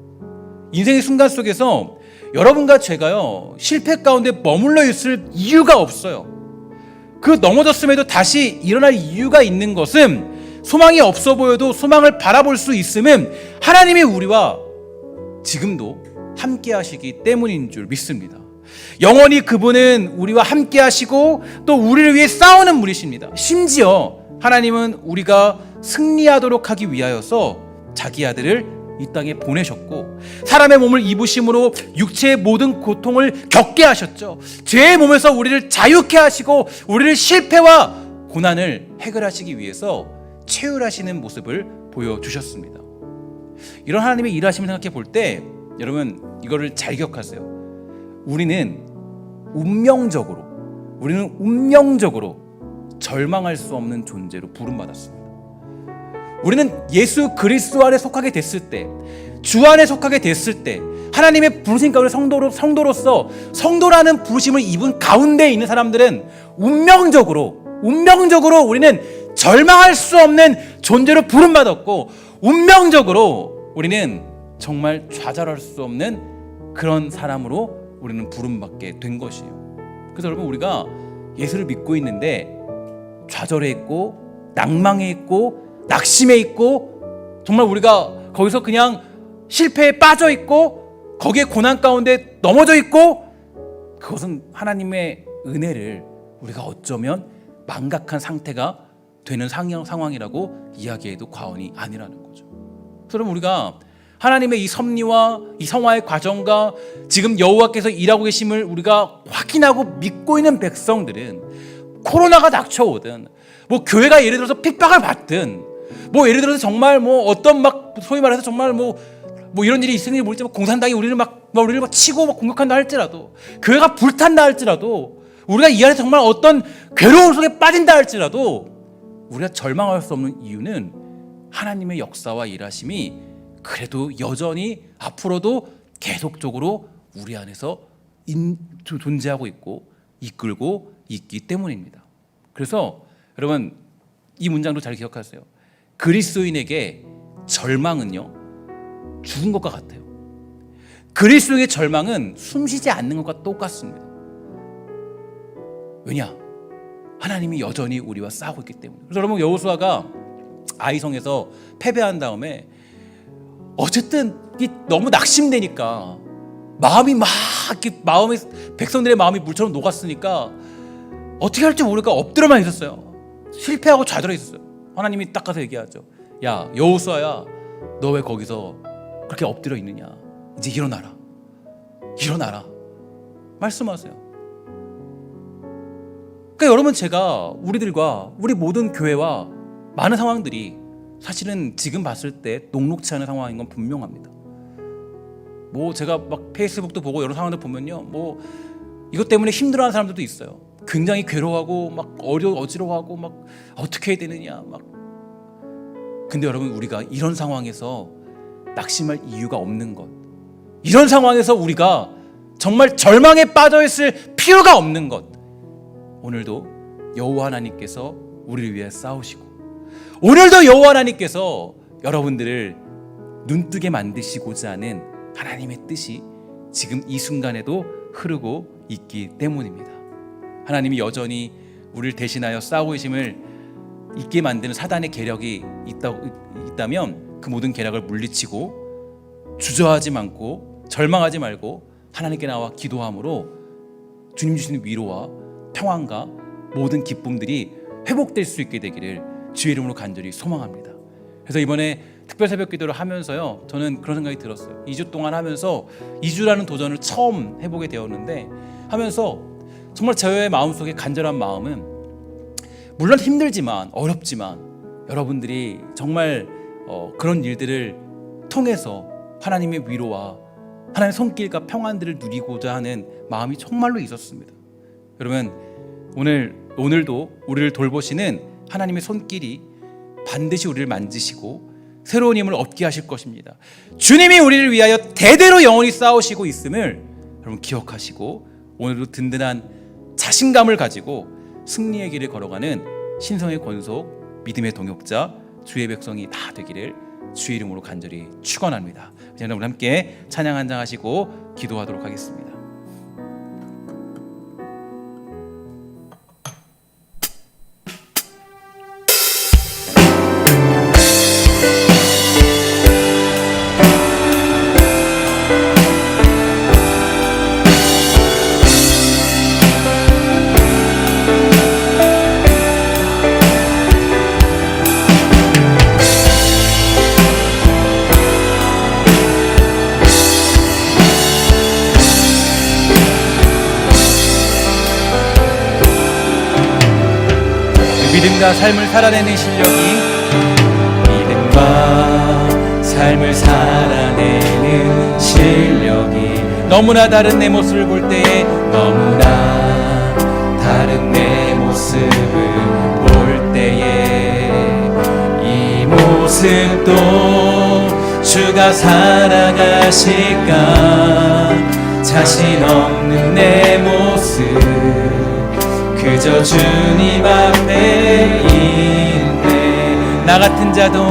인생의 순간 속에서 여러분과 제가요 실패 가운데 머물러 있을 이유가 없어요. 그 넘어졌음에도 다시 일어날 이유가 있는 것은 소망이 없어 보여도 소망을 바라볼 수 있음은 하나님이 우리와 지금도 함께 하시기 때문인 줄 믿습니다. 영원히 그분은 우리와 함께 하시고 또 우리를 위해 싸우는 분이십니다. 심지어 하나님은 우리가 승리하도록 하기 위하여서 자기 아들을 이 땅에 보내셨고 사람의 몸을 입으심으로 육체의 모든 고통을 겪게 하셨죠. 죄의 몸에서 우리를 자유케 하시고 우리를 실패와 고난을 해결하시기 위해서 채울하시는 모습을 보여주셨습니다. 이런 하나님의 일하심을 생각해 볼 때 여러분 이거를 잘 기억하세요. 우리는 운명적으로 절망할 수 없는 존재로 부름받았습니다. 우리는 예수 그리스도 안에 속하게 됐을 때, 주 안에 속하게 됐을 때 하나님의 부르심 가운데 성도로서 성도라는 부르심을 입은 가운데 있는 사람들은 운명적으로 우리는 절망할 수 없는 존재로 부름받았고 운명적으로 우리는 정말 좌절할 수 없는 그런 사람으로 우리는 부름받게 된 것이에요. 그래서 여러분 우리가 예수를 믿고 있는데 좌절해 있고 낭망해 있고 낙심해 있고 정말 우리가 거기서 그냥 실패에 빠져 있고 거기에 고난 가운데 넘어져 있고 그것은 하나님의 은혜를 우리가 어쩌면 망각한 상태가 되는 상황이라고 이야기해도 과언이 아니라는 거죠. 그럼 우리가 하나님의 이 섭리와 이 성화의 과정과 지금 여호와께서 일하고 계심을 우리가 확인하고 믿고 있는 백성들은 코로나가 닥쳐오든 뭐 교회가 예를 들어서 핍박을 받든 뭐 예를 들어서 정말 뭐 어떤 막 소위 말해서 정말 뭐 이런 일이 있으니 모르지 공산당이 우리를 막 치고 막 공격한다 할지라도 교회가 불탄다 할지라도 우리가 이 안에 정말 어떤 괴로움 속에 빠진다 할지라도 우리가 절망할 수 없는 이유는 하나님의 역사와 일하심이 그래도 여전히 앞으로도 계속적으로 우리 안에서 존재하고 있고 이끌고 있기 때문입니다. 그래서 여러분 이 문장도 잘 기억하세요. 그리스도인에게 절망은요 죽은 것과 같아요. 그리스도인의 절망은 숨쉬지 않는 것과 똑같습니다. 왜냐? 하나님이 여전히 우리와 싸우고 있기 때문에. 그래서 여러분 여호수아가 아이성에서 패배한 다음에 어쨌든 너무 낙심되니까 백성들의 마음이 물처럼 녹았으니까 어떻게 할지 모르니까 엎드려만 있었어요. 실패하고 좌절해 있었어요. 하나님이 딱 가서 얘기하죠. 야 여호수아야, 너 왜 거기서 그렇게 엎드려 있느냐? 이제 일어나라 말씀하세요. 그러니까 여러분 제가 우리들과 우리 모든 교회와 많은 상황들이 사실은 지금 봤을 때 녹록치 않은 상황인 건 분명합니다. 뭐 제가 막 페이스북도 보고 여러 상황들 보면요, 뭐 이것 때문에 힘들어하는 사람들도 있어요. 굉장히 괴로워하고 막 어지러워하고 막 어떻게 해야 되느냐 막. 근데 여러분 우리가 이런 상황에서 낙심할 이유가 없는 것, 이런 상황에서 우리가 정말 절망에 빠져 있을 필요가 없는 것, 오늘도 여호와 하나님께서 우리를 위해 싸우시고 오늘도 여호와 하나님께서 여러분들을 눈뜨게 만드시고자 하는 하나님의 뜻이 지금 이 순간에도 흐르고 있기 때문입니다. 하나님이 여전히 우리를 대신하여 싸우고 계심을 잊게 만드는 사단의 계략이 있다면 그 모든 계략을 물리치고 주저하지 않고 절망하지 말고 하나님께 나와 기도함으로 주님 주시는 위로와 평안과 모든 기쁨들이 회복될 수 있게 되기를 주의 이름으로 간절히 소망합니다. 그래서 이번에 특별 새벽 기도를 하면서요, 저는 그런 생각이 들었어요. 2주 동안 하면서 2주라는 도전을 처음 해보게 되었는데 하면서 정말 저의 마음속에 간절한 마음은 물론 힘들지만 어렵지만 여러분들이 정말 그런 일들을 통해서 하나님의 위로와 하나님의 손길과 평안들을 누리고자 하는 마음이 정말로 있었습니다. 여러분 오늘도 우리를 돌보시는 하나님의 손길이 반드시 우리를 만지시고 새로운 힘을 얻게 하실 것입니다. 주님이 우리를 위하여 대대로 영원히 싸우시고 있음을 여러분 기억하시고 오늘도 든든한 자신감을 가지고 승리의 길을 걸어가는 신성의 권속, 믿음의 동역자, 주의 백성이 다 되기를 주의 이름으로 간절히 축원합니다. 여러분 함께 찬양 한 장 하시고 기도하도록 하겠습니다. 믿음과 삶을 살아내는 실력이 믿음과 삶을 살아내는 실력이 너무나 다른 내 모습을 볼 때에 너무나 다른 내 모습을 볼 때에 이 모습도 주가 살아가실까 자신 없는 내 모습 그저 주님 앞에 있네 나 같은 자도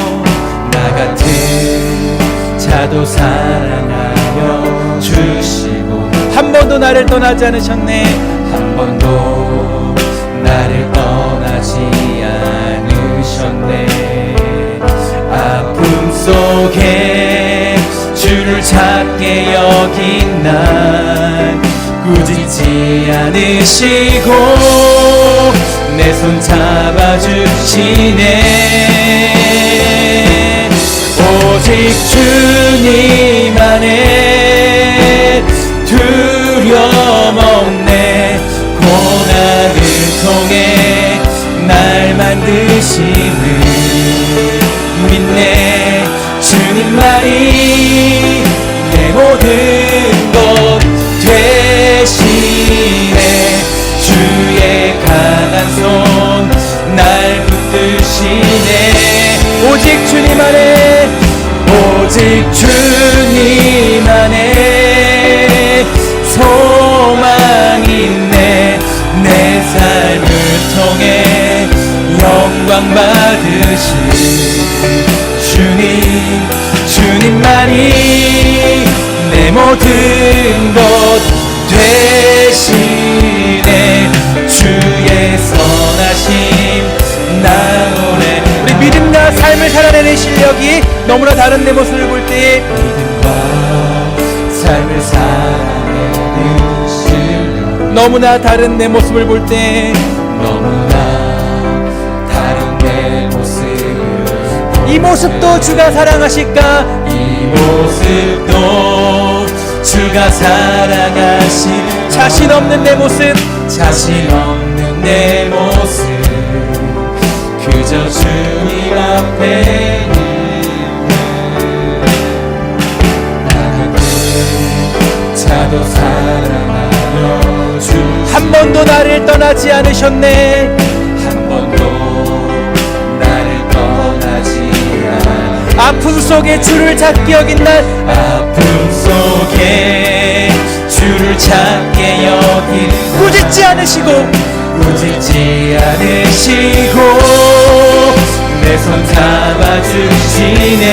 사랑하여 주시고 한 번도 나를 떠나지 않으셨네 한 번도 나를 떠나지 않으셨네 아픔 속에 주를 찾게 여긴 날 꾸짖지 않으시고 내 손 잡아주시네 오직 주님 안에 두려움 없네 고난을 통해 날 만드시는 믿네 주님만이 내 모든 것 되시네 주의 강한 손 날 붙드시네 오직 주님 안에 소망 있네 내 삶을 통해 영광 받으신 주님만이 내 모든 것 되시네 주의 선하심 나오네 우리 믿음과 삶을 살아내는 실력이 너무나 다른 내 모습을 볼 때에 믿음과 삶을 살아내는 실력 너무나 다른 내 모습을 볼 때 너무나 다른 내 모습을 이 모습도 주가 사랑하실까 이 모습도 주가 사랑하신 자신 없는 내 모습 그저 주님 앞에 나는 자도 사랑하여 주 한 번도 나를 떠나지 않으셨네 한 번도 나를 떠나지 않으셨네 아픔 속에 주를 찾게 여긴 날 아픔 속에 주를 찾게 여긴 꾸짖지 않으시고 내 손 잡아주시네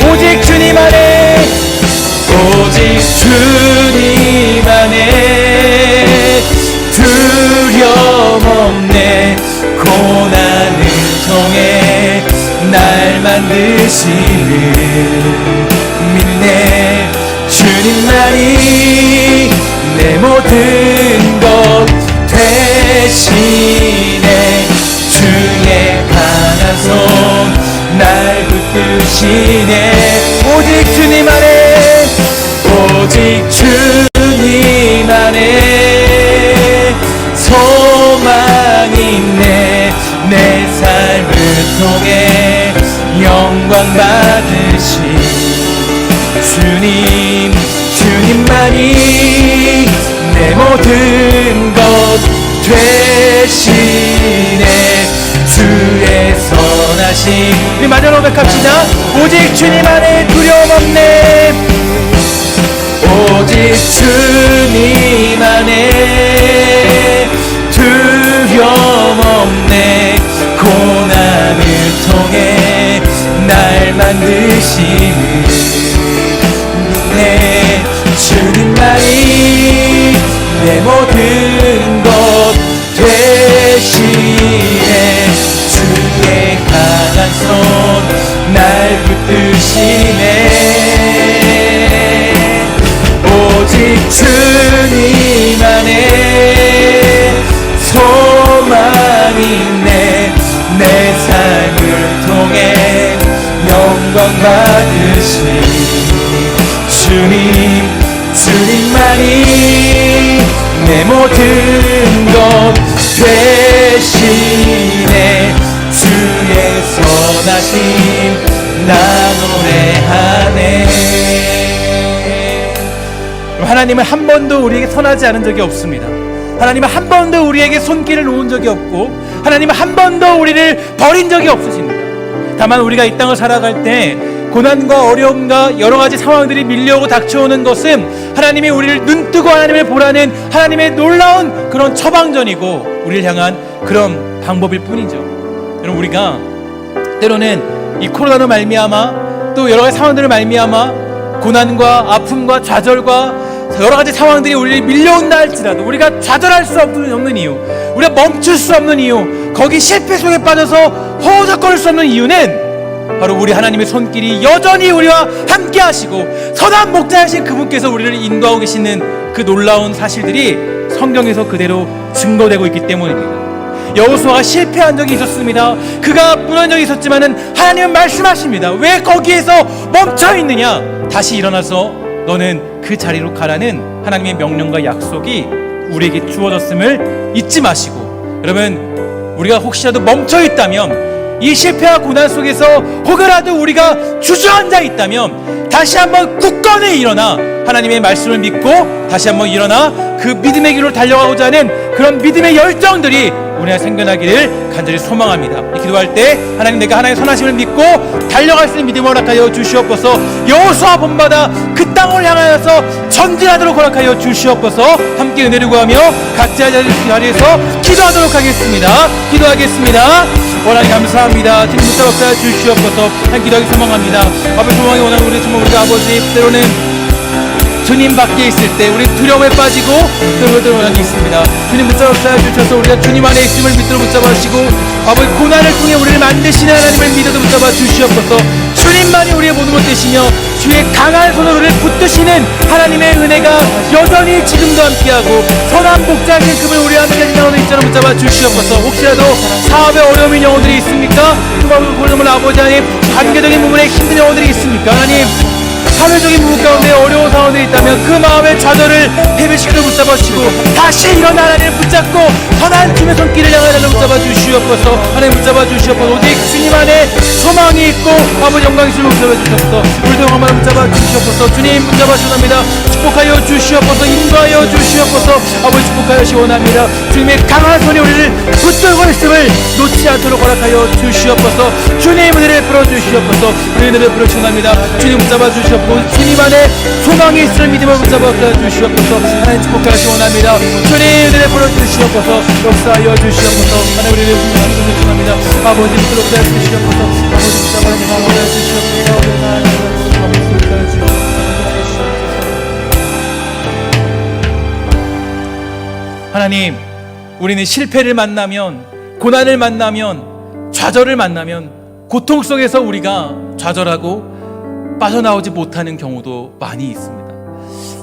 오직 주님 안에 두려움 없네 고난을 통해 날 만드시는 믿네 주님만이 내 모든 것 되시네 주의 강한 손 날 붙드시네 오직 주님 안에 소망 있네 내 삶을 통해 영광 받으신 주님만이 내 모든 것 되시네 주의 선하심 우리 마지막으로 고백합시다 오직 주님 안에 두려움 없네 오직 주님 안에 두려움 만드시는 눈에 주님만이 내 모든 것 되시네. 주의 강한 손 날 붙드시네. 오직 주님 안에 소망이 있네. 내 삶을 통해 영광 받으신 주님만이 내 모든 것 되시네. 주의 선하심 나 노래하네. 하나님은 한 번도 우리에게 선하지 않은 적이 없습니다. 하나님은 한 번도 우리에게 손길을 놓은 적이 없고, 하나님은 한 번도 우리를 버린 적이 없으십니다. 다만 우리가 이 땅을 살아갈 때 고난과 어려움과 여러 가지 상황들이 밀려오고 닥쳐오는 것은 하나님이 우리를 눈뜨고 하나님을 보라는 하나님의 놀라운 그런 처방전이고 우리를 향한 그런 방법일 뿐이죠. 여러분, 우리가 때로는 이 코로나로 말미암아 또 여러 가지 상황들을 말미암아 고난과 아픔과 좌절과 여러 가지 상황들이 우리를 밀려온다 할지라도 우리가 좌절할 수 없는 이유, 우리가 멈출 수 없는 이유, 거기 실패 속에 빠져서 허우적거릴 수 없는 이유는 바로 우리 하나님의 손길이 여전히 우리와 함께 하시고 선한 목자이신 그분께서 우리를 인도하고 계시는 그 놀라운 사실들이 성경에서 그대로 증거되고 있기 때문입니다. 여호수아가 실패한 적이 있었습니다. 그가 무너진 적이 있었지만은 하나님은 말씀하십니다. 왜 거기에서 멈춰 있느냐? 다시 일어나서 너는 그 자리로 가라는 하나님의 명령과 약속이 우리에게 주어졌음을 잊지 마시고, 여러분, 우리가 혹시라도 멈춰 있다면, 이 실패와 고난 속에서 혹여라도 우리가 주저앉아 있다면 다시 한번 굳건히 일어나 하나님의 말씀을 믿고 다시 한번 일어나 그 믿음의 길로 달려가고자 하는 그런 믿음의 열정들이 우리가 생겨나기를 간절히 소망합니다. 기도할 때 하나님, 내가 하나님의 선하심을 믿고 달려갈 수 있는 믿음을 허락하여 주시옵소서. 여호수아 본받아 그 땅을 향하여서 전진하도록 허락하여 주시옵소서. 함께 은혜를 구하며 각자 자리에서 기도하도록 하겠습니다. 기도하겠습니다. 하나님 감사합니다. 주님 붙잡아 주시옵소서. 한 기도하기 소망합니다. 아버지, 소망이 원하는 우리 정말 우리가 아버지, 때로는 주님 밖에 있을 때 우리 두려움에 빠지고 그들을 원하는 있습니다. 주님 붙잡아 주셔서 우리가 주님 안에 있음을 믿도록 붙잡아 주시고, 아버지, 고난을 통해 우리를 만드시는 하나님을 믿어도 붙잡아 주시옵소서. 주님만이 우리의 모든 것 되시며 주의 강한 손으로 우리를 붙드시는 하나님의 은혜가 여전히 지금도 함께하고 선한 목자이신 그분 우리 함께 영혼을 있잖아 붙잡아 주시옵소서. 혹시라도 사업에 어려움인 영혼들이 있습니까? 그러면 아버지 하나님, 관계적인 부분에 힘든 영혼들이 있습니까? 하나님, 사회적인 부분 가운데 어려운 상황들이 있다면 그 마음의 좌절을 해배시키고 붙잡아 주시고 다시 일어나 하나님을 붙잡고 선한 주님의 손길을 향하여 붙잡아 주시옵소서. 하나님 붙잡아 주시옵소서. 오직 주님 안에 소망이 있고 아버지 영광이 있음을 붙잡아 주시옵소서. 우리도 영광을 붙잡아 주시옵소서. 주님 붙잡아 주옵니다. 축복하여 주시옵소서. 인도하여 주시옵소서. 아버지, 축복하여 시원합니다. 주님의 강한 손이 우리를 붙들고 있음을 놓지 않도록 허락하여 주시옵소서. 주님의 은혜를 베풀어 주시옵소서. 우리의 은혜를 베풀어 주옵니다. 주님 붙잡아 주시옵소서. 주님 안에 소망이 있을 믿음을 붙잡아 주시옵소서. 하나님 축복하시 원합니다. 주님 은혜를 베풀어 주시옵소서. 역사하여 주시옵소서. 하나님 우리를 축복합니다. 아버지 붙들어 주시옵소서. 아버지 붙잡아 주시옵소서. 하나님, 우리는 실패를 만나면, 고난을 만나면, 좌절을 만나면 고통 속에서 우리가 좌절하고 빠져나오지 못하는 경우도 많이 있습니다.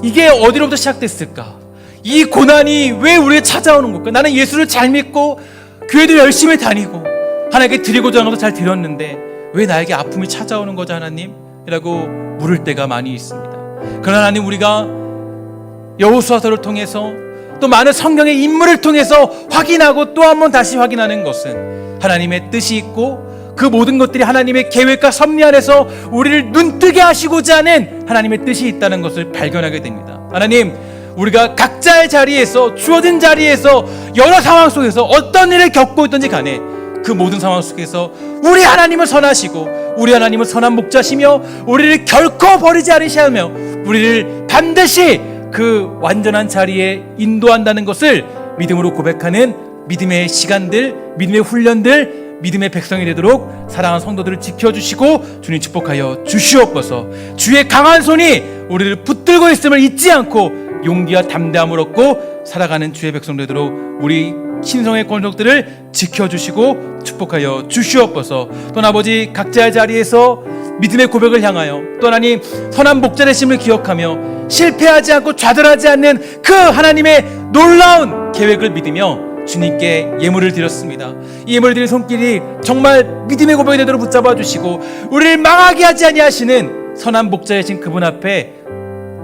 이게 어디로부터 시작됐을까? 이 고난이 왜 우리에게 찾아오는 걸까? 나는 예수를 잘 믿고 교회도 열심히 다니고 하나님께 드리고자 하는 것도 잘 드렸는데 왜 나에게 아픔이 찾아오는 거죠, 하나님? 이라고 물을 때가 많이 있습니다. 그러나 하나님, 우리가 여호수아서를 통해서 또 많은 성경의 인물을 통해서 확인하고 또 한 번 다시 확인하는 것은 하나님의 뜻이 있고 그 모든 것들이 하나님의 계획과 섭리 안에서 우리를 눈뜨게 하시고자 하는 하나님의 뜻이 있다는 것을 발견하게 됩니다. 하나님, 우리가 각자의 자리에서, 주어진 자리에서, 여러 상황 속에서 어떤 일을 겪고 있든지 간에 그 모든 상황 속에서 우리 하나님은 선하시고 우리 하나님은 선한 목자시며 우리를 결코 버리지 않으시며 우리를 반드시 그 완전한 자리에 인도한다는 것을 믿음으로 고백하는 믿음의 시간들, 믿음의 훈련들, 믿음의 백성이 되도록 사랑하는 성도들을 지켜주시고 주님 축복하여 주시옵소서. 주의 강한 손이 우리를 붙들고 있음을 잊지 않고 용기와 담대함을 얻고 살아가는 주의 백성 되도록 우리 신성의 권속들을 지켜주시고 축복하여 주시옵소서. 또 아버지, 각자의 자리에서 믿음의 고백을 향하여 또 하나님 선한 목자 되심을 기억하며 실패하지 않고 좌절하지 않는 그 하나님의 놀라운 계획을 믿으며 주님께 예물을 드렸습니다. 이 예물을 드린 손길이 정말 믿음의 고백이 되도록 붙잡아 주시고 우리를 망하게 하지 아니하시는 선한 목자이신 그분 앞에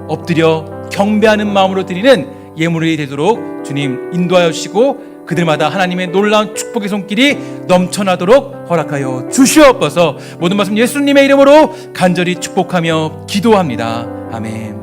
엎드려 경배하는 마음으로 드리는 예물이 되도록 주님 인도하여 주시고 그들마다 하나님의 놀라운 축복의 손길이 넘쳐나도록 허락하여 주시옵소서. 모든 말씀 예수님의 이름으로 간절히 축복하며 기도합니다. 아멘.